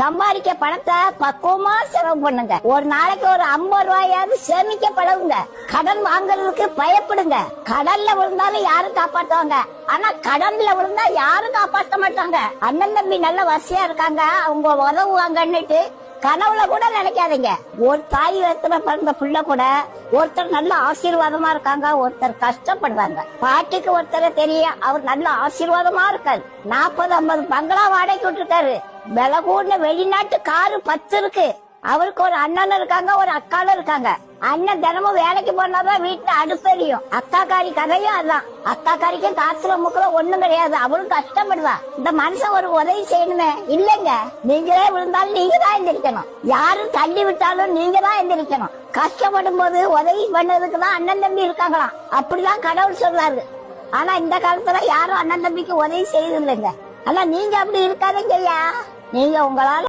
சம்பாதிக்க பணத்தை பக்குவமா செலவு பண்ணுங்க. ஒரு நாளைக்கு ஒரு 50 ரூபாயாவது சேமிக்க பழகுங்க. கடன் வாங்குறதுக்கு பயப்படுங்க. கடல்ல விழுந்தாலும் யாரும் காப்பாத்துவாங்க, ஆனா கடன்ல விழுந்தா யாரும் காப்பாற்ற மாட்டாங்க. அண்ணன் தம்பி நல்ல வசதியா இருக்காங்க, அவங்க உதவுவாங்கன்னுட்டு கனவுல கூட நினைக்காதீங்க. ஒரு தாய் வயித்துல பிறந்த பிள்ளை கூட ஒருத்தர் நல்ல ஆசீர்வாதமா இருக்காங்க, ஒருத்தர் கஷ்டப்படுறாங்க. பாட்டுக்கு ஒருத்தர் தெரியும், அவர் நல்ல ஆசீர்வாதமா இருக்காரு. 40-50 பங்களா வாடகைக்கு விட்டுருக்காரு. விலை கூடின வெளிநாட்டு காரு 10 இருக்கு. அவருக்கு ஒரு அண்ணன் இருக்காங்க, ஒரு அக்காலும் இருக்காங்க. அண்ணன் தினமும் வேலைக்கு போனாதான் வீட்டுல அடுப்பெரியும். அக்காக்காரி கதையும் அதான். அக்காக்காரிக்கும் காத்துல முக்கல ஒண்ணும் கிடையாது, அவளும் கஷ்டப்படுவா. இந்த மனுஷன் ஒரு உதவி செய்யணுமே இல்லைங்க. நீங்களே விழுந்தாலும் நீங்க தான் எந்திரிக்கணும், யாரும் தள்ளி விட்டாலும் நீங்க தான் எந்திரிக்கணும். கஷ்டப்படும் போது உதவி பண்ணதுக்குதான் அண்ணன் தம்பி இருக்காங்களாம், அப்படிதான் கடவுள் சொல்றாரு. ஆனா இந்த காலத்துல யாரும் அண்ணன் தம்பிக்கு உதவி செய்யறது இல்லைங்க. ஆனா நீங்க அப்படி இருக்காதீங்க ஐயா. நீங்க உங்களால